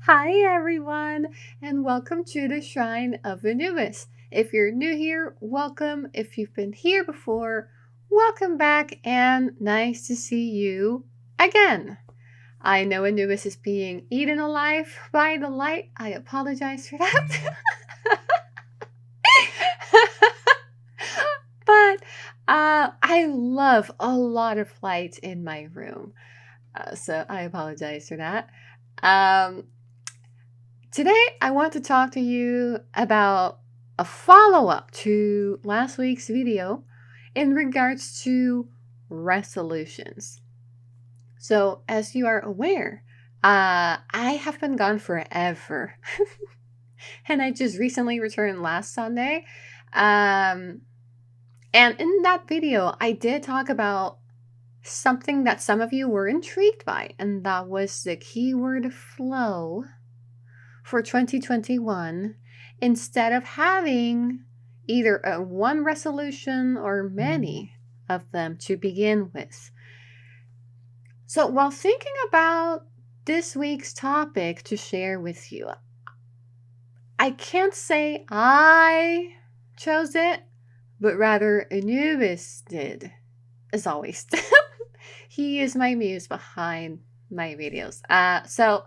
Hi, everyone, and welcome to the Shrine of Anubis. If you're new here, welcome. If you've been here before, welcome back, and nice to see you again. I know Anubis is being eaten alive by the light. I apologize for that. but I love a lot of light in my room. So I apologize for that. Um, Today, I want to talk to you about a follow up to last week's video in regards to resolutions. So, as you are aware, I have been gone forever, and I just recently returned last Sunday. And in that video, I did talk about something that some of you were intrigued by, and that was the keyword flow for 2021 instead of having either a one resolution or many of them to begin with. So, while thinking about this week's topic to share with you, I can't say I chose it, but rather Anubis did, as always. He is my muse behind my videos. So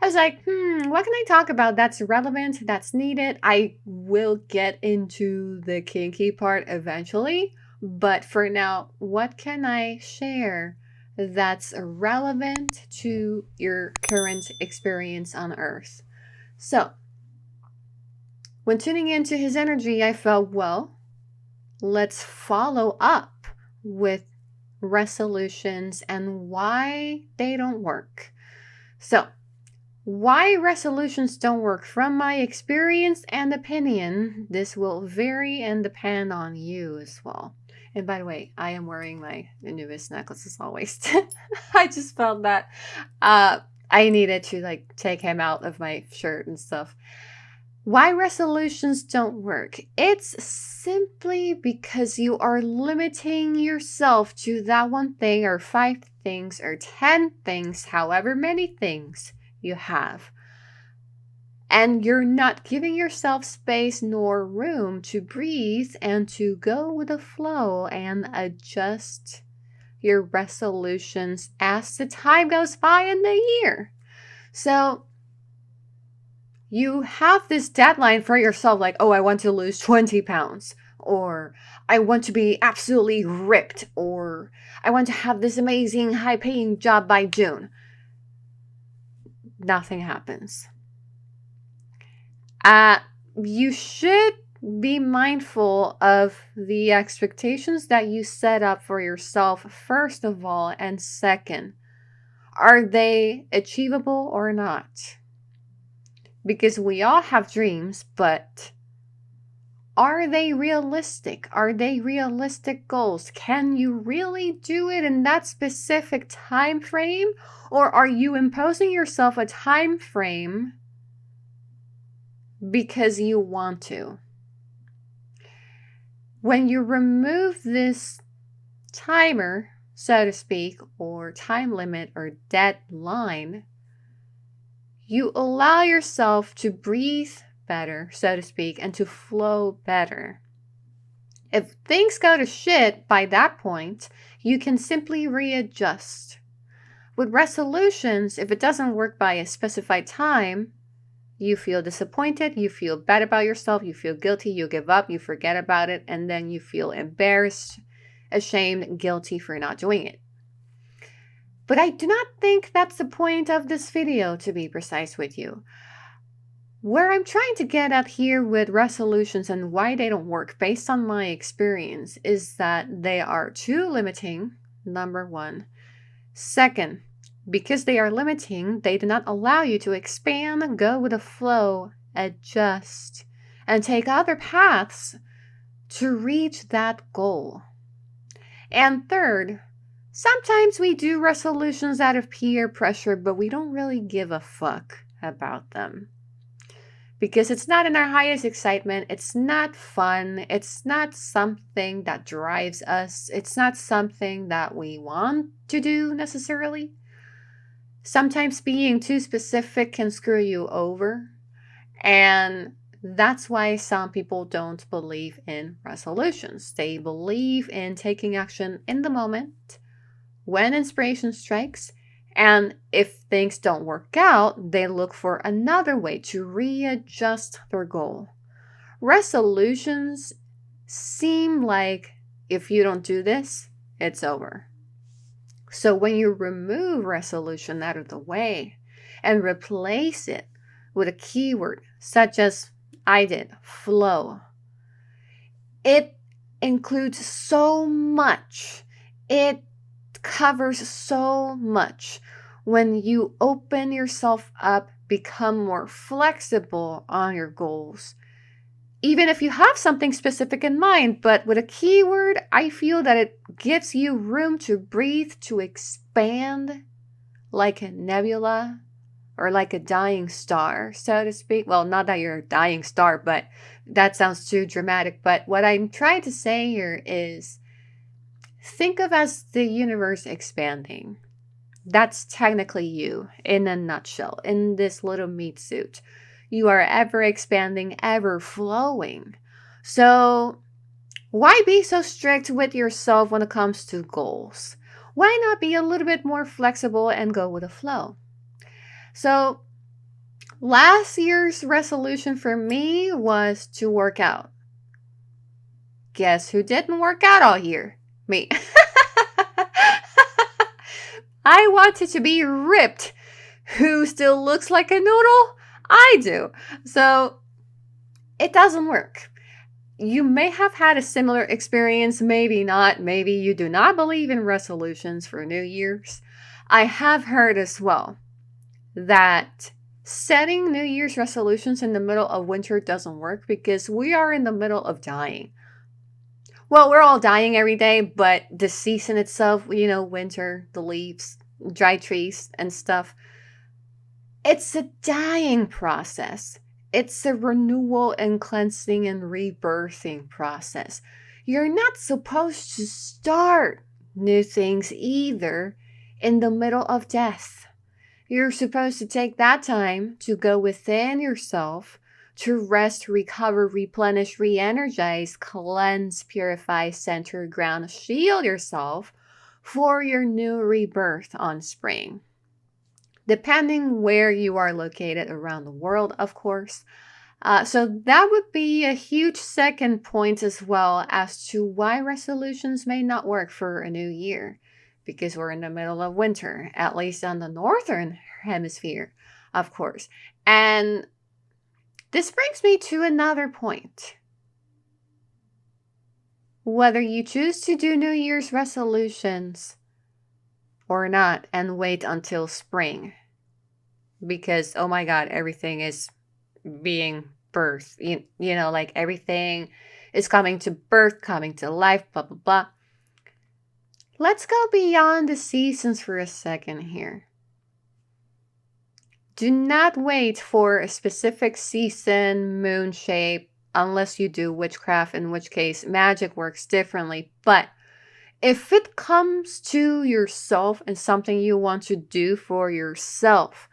I was like, what can I talk about that's relevant, that's needed? I will get into the kinky part eventually, but for now, what can I share that's relevant to your current experience on Earth? So, when tuning into his energy, I felt, well, let's follow up with resolutions and why they don't work. So, why resolutions don't work from my experience and opinion, this will vary and depend on you as well. And by the way, I am wearing my Anubis necklace as always. I just felt that I needed to take him out of my shirt and stuff. Why resolutions don't work? It's simply because you are limiting yourself to that one thing or 5 things or 10 things, however many things you have. And you're not giving yourself space nor room to breathe and to go with the flow and adjust your resolutions as the time goes by in the year. So you have this deadline for yourself, like, oh, I want to lose 20 pounds, or I want to be absolutely ripped, or I want to have this amazing high paying job by June. Nothing happens. You should be mindful of the expectations that you set up for yourself, first of all, and second, are they achievable or not? Because we all have dreams, but are they realistic? Are they realistic goals? Can you really do it in that specific time frame? Or are you imposing yourself a time frame because you want to? When you remove this timer, so to speak, or time limit or deadline, you allow yourself to breathe better, so to speak, and to flow better. If things go to shit by that point, you can simply readjust. With resolutions, if it doesn't work by a specified time, you feel disappointed, you feel bad about yourself, you feel guilty, you give up, you forget about it, and then you feel embarrassed, ashamed, guilty for not doing it. But I do not think that's the point of this video, to be precise with you. Where I'm trying to get at here with resolutions and why they don't work based on my experience is that they are too limiting, number one. Second, because they are limiting, they do not allow you to expand, go with the flow, adjust, and take other paths to reach that goal. And third, sometimes we do resolutions out of peer pressure, but we don't really give a fuck about them. Because it's not in our highest excitement, it's not fun, it's not something that drives us, it's not something that we want to do necessarily. Sometimes being too specific can screw you over. And that's why some people don't believe in resolutions. They believe in taking action in the moment when inspiration strikes. And if things don't work out, they look for another way to readjust their goal. Resolutions seem like if you don't do this, it's over. So when you remove resolution out of the way and replace it with a keyword such as I did, flow, it includes so much. It covers so much. When you open yourself up, become more flexible on your goals. Even if you have something specific in mind, but with a keyword, I feel that it gives you room to breathe, to expand like a nebula or like a dying star, so to speak. Well, not that you're a dying star, but that sounds too dramatic. But what I'm trying to say here is think of as the universe expanding. That's technically you in a nutshell, in this little meat suit. You are ever expanding, ever flowing. So why be so strict with yourself when it comes to goals? Why not be a little bit more flexible and go with the flow? So last year's resolution for me was to work out. Guess who didn't work out all year? Me. I wanted to be ripped. Who still looks like a noodle? I do. So it doesn't work. You may have had a similar experience, maybe not. Maybe you do not believe in resolutions for New Year's. I have heard as well that setting New Year's resolutions in the middle of winter doesn't work because we are in the middle of dying. Well, we're all dying every day, but the season itself, winter, the leaves, dry trees and stuff, it's a dying process. It's a renewal and cleansing and rebirthing process. You're not supposed to start new things either in the middle of death. You're supposed to take that time to go within yourself to rest, recover, replenish, re-energize, cleanse, purify, center, ground, shield yourself for your new rebirth on spring. Depending where you are located around the world, of course. So that would be a huge second point as well as to why resolutions may not work for a new year. Because we're in the middle of winter, at least on the northern hemisphere, of course. And this brings me to another point. Whether you choose to do New Year's resolutions or not and wait until spring, because, oh my God, everything is being birthed. Like everything is coming to birth, coming to life, blah, blah, blah. Let's go beyond the seasons for a second here. Do not wait for a specific season, moon shape, unless you do witchcraft, in which case magic works differently. But if it comes to yourself and something you want to do for yourself,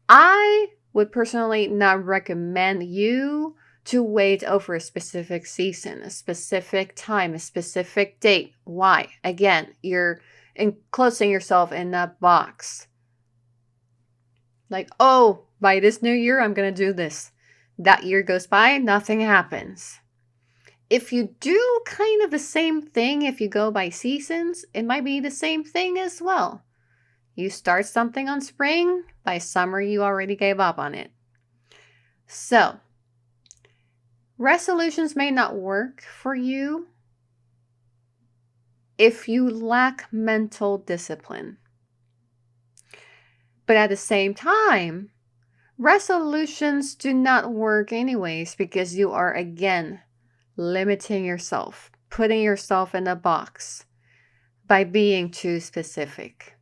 I would personally not recommend you to wait over a specific season, a specific time, a specific date. Why? Again, you're enclosing yourself in a box. Like, oh, by this new year, I'm going to do this. That year goes by, nothing happens. If you do kind of the same thing, if you go by seasons, it might be the same thing as well. You start something on spring, by summer, you already gave up on it. So, resolutions may not work for you if you lack mental discipline. But at the same time, resolutions do not work anyways because you are, again, limiting yourself, putting yourself in a box by being too specific.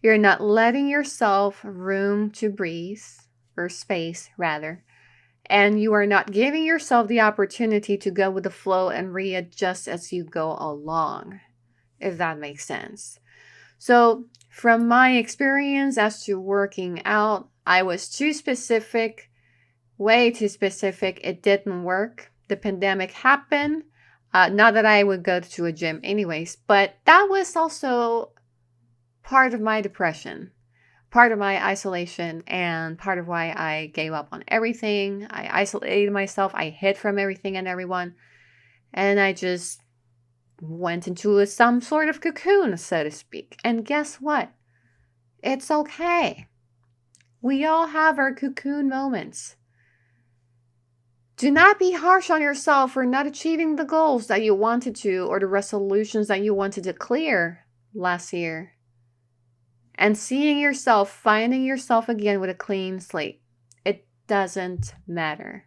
You're not letting yourself room to breathe, or space rather, and you are not giving yourself the opportunity to go with the flow and readjust as you go along, if that makes sense. So from my experience as to working out, I was too specific, way too specific. It didn't work. The pandemic happened. Not that I would go to a gym anyways, but that was also part of my depression, part of my isolation, and part of why I gave up on everything. I isolated myself. I hid from everything and everyone. And I just went into some sort of cocoon, so to speak. And guess what? It's okay. We all have our cocoon moments. Do not be harsh on yourself for not achieving the goals that you wanted to or the resolutions that you wanted to clear last year. And seeing yourself, finding yourself again with a clean slate. It doesn't matter.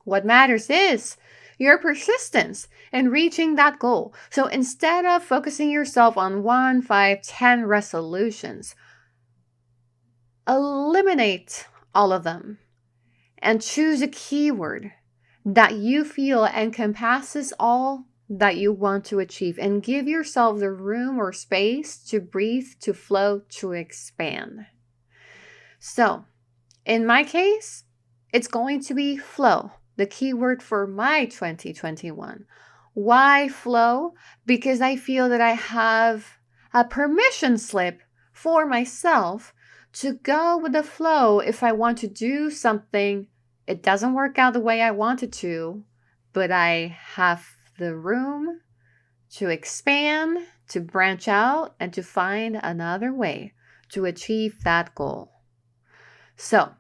What matters is your persistence in reaching that goal. So instead of focusing yourself on 1, 5, 10 resolutions, eliminate all of them and choose a keyword that you feel encompasses all that you want to achieve, and give yourself the room or space to breathe, to flow, to expand. So in my case, it's going to be flow, the keyword for my 2021. Why flow? Because I feel that I have a permission slip for myself to go with the flow. If I want to do something, it doesn't work out the way I want it to, but I have the room to expand, to branch out, and to find another way to achieve that goal. So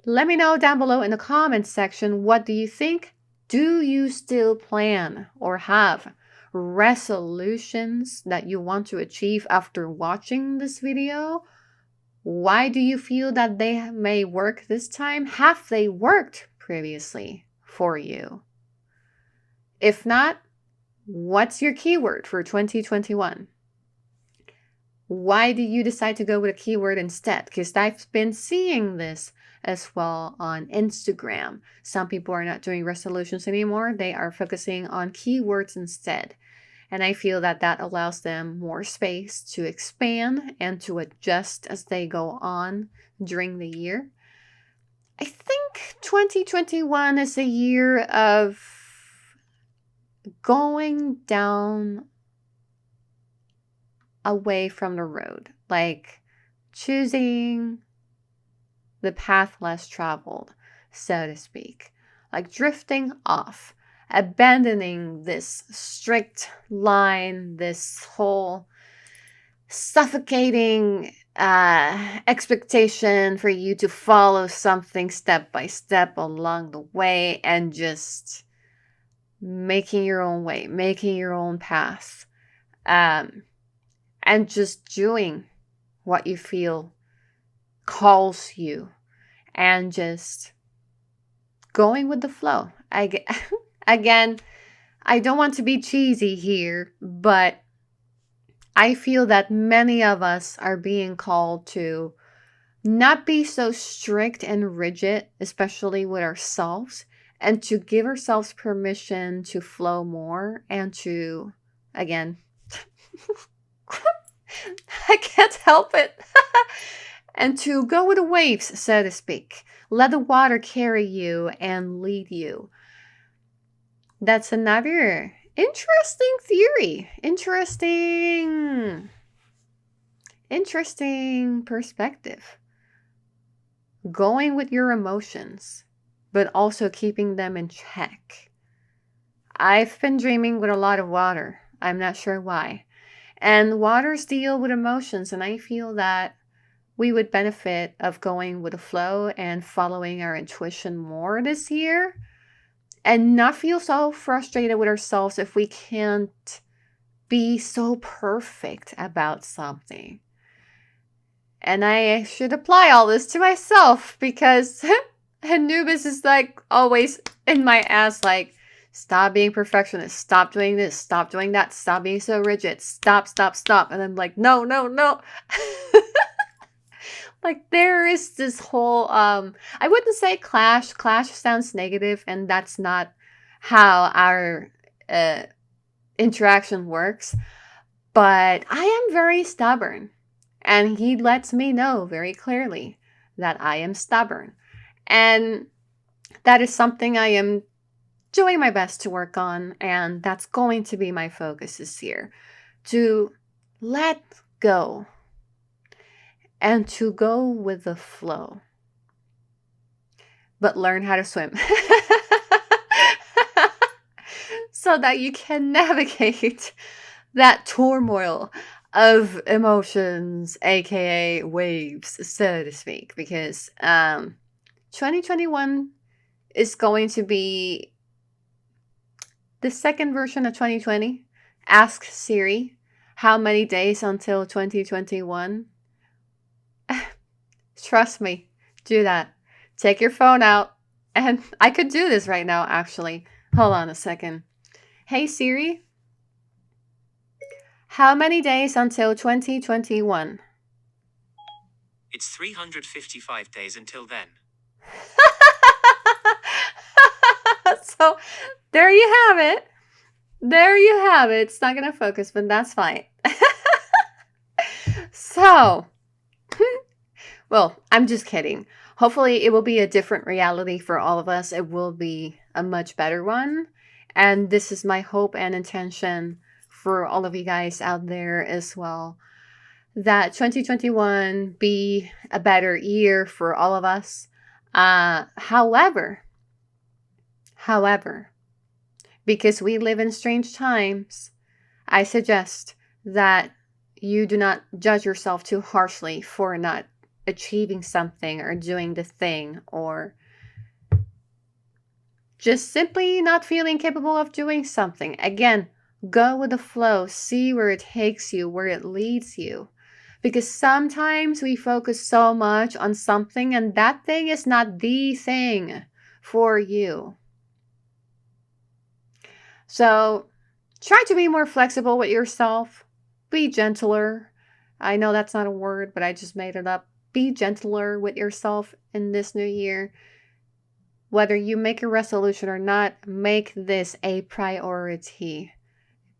let me know down below in the comments section, what do you think? Do you still plan or have resolutions that you want to achieve after watching this video? Why do you feel that they may work this time? Have they worked previously for you? If not, what's your keyword for 2021? Why do you decide to go with a keyword instead? Because I've been seeing this as well on Instagram. Some people are not doing resolutions anymore. They are focusing on keywords instead. And I feel that that allows them more space to expand and to adjust as they go on during the year. I think 2021 is a year of going down away from the road, like choosing the path less traveled, so to speak, like drifting off, abandoning this strict line, this whole suffocating expectation for you to follow something step by step along the way, and just making your own way, making your own path, and just doing what you feel calls you, and just going with the flow. Again, I don't want to be cheesy here, but I feel that many of us are being called to not be so strict and rigid, especially with ourselves, and to give ourselves permission to flow more and to, again, I can't help it, and to go with the waves, so to speak. Let the water carry you and lead you. That's another interesting theory. Interesting perspective. Going with your emotions, but also keeping them in check. I've been dreaming with a lot of water. I'm not sure why. And waters deal with emotions, and I feel that we would benefit of going with the flow and following our intuition more this year, and not feel so frustrated with ourselves if we can't be so perfect about something. And I should apply all this to myself, because Anubis is like always in my ass, like, stop being perfectionist, stop doing this, stop doing that, stop being so rigid, stop. And I'm like, no. Like, there is this whole, I wouldn't say clash. Clash sounds negative, and that's not how our interaction works. But I am very stubborn. And he lets me know very clearly that I am stubborn. And that is something I am doing my best to work on. And that's going to be my focus this year. To let go and to go with the flow. But learn how to swim. So that you can navigate that turmoil of emotions, aka waves, so to speak. Because 2021 is going to be the second version of 2020. Ask Siri, how many days until 2021? Trust me, do that. Take your phone out. And I could do this right now, actually. Hold on a second. Hey Siri, how many days until 2021? It's 355 days until then. So there you have it. There you have it. It's not going to focus, but that's fine. So, well, I'm just kidding. Hopefully it will be a different reality for all of us. It will be a much better one. And this is my hope and intention for all of you guys out there as well. That 2021 be a better year for all of us. However, because we live in strange times, I suggest that you do not judge yourself too harshly for not achieving something or doing the thing, or just simply not feeling capable of doing something. Again, go with the flow, see where it takes you, where it leads you. Because sometimes we focus so much on something and that thing is not the thing for you. So try to be more flexible with yourself. Be gentler. I know that's not a word, but I just made it up. Be gentler with yourself in this new year. Whether you make a resolution or not, make this a priority.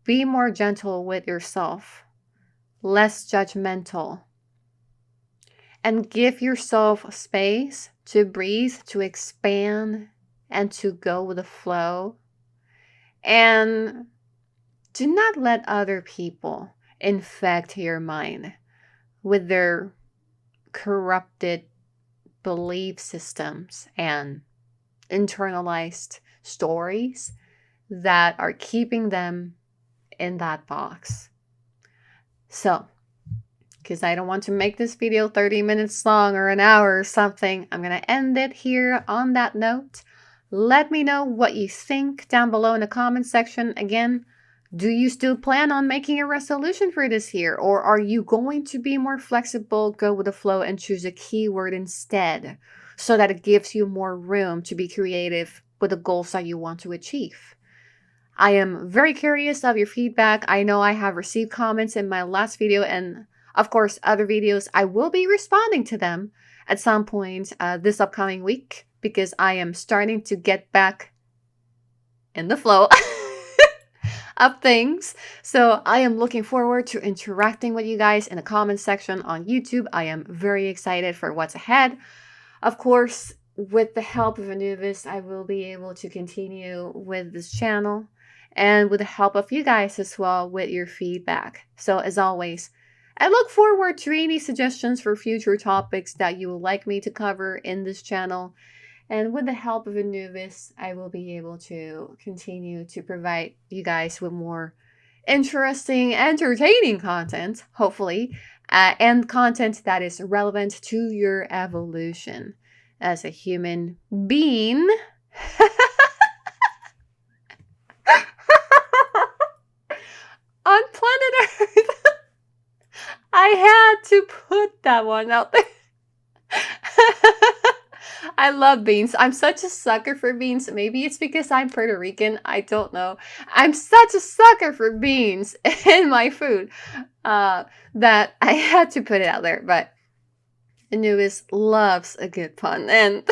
Be more gentle with yourself, less judgmental, and give yourself space to breathe, to expand, and to go with the flow. And do not let other people infect your mind with their corrupted belief systems and internalized stories that are keeping them in that box. So, because I don't want to make this video 30 minutes long or an hour or something, I'm going to end it here on that note. Let me know what you think down below in the comment section. Again, do you still plan on making a resolution for this year? Or are you going to be more flexible, go with the flow, and choose a keyword instead, so that it gives you more room to be creative with the goals that you want to achieve? I am very curious of your feedback. I know I have received comments in my last video, and of course other videos. I will be responding to them at some point this upcoming week, because I am starting to get back in the flow of things. So I am looking forward to interacting with you guys in the comment section on YouTube. I am very excited for what's ahead. Of course, with the help of Anubis, I will be able to continue with this channel, and with the help of you guys as well with your feedback. So as always, I look forward to any suggestions for future topics that you would like me to cover in this channel. And with the help of Anubis, I will be able to continue to provide you guys with more interesting, entertaining content, hopefully, and content that is relevant to your evolution as a human being. On planet Earth. I had to put that one out there. I love beans. I'm such a sucker for beans. Maybe it's because I'm Puerto Rican. I don't know. I'm such a sucker for beans in my food that I had to put it out there. But Anubis loves a good pun. And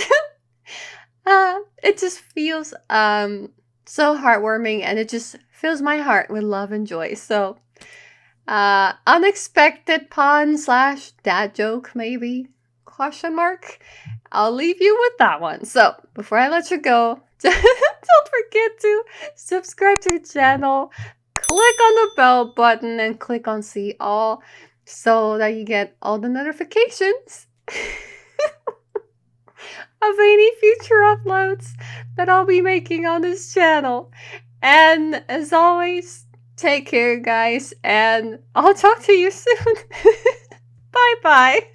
it just feels so heartwarming. And it just fills my heart with love and joy. So Unexpected pun slash dad joke, maybe? Question mark. I'll leave you with that one. So before I let you go, don't forget to subscribe to the channel, click on the bell button, and click on see all so that you get all the notifications of any future uploads that I'll be making on this channel. And as always, take care, guys, and I'll talk to you soon. Bye bye.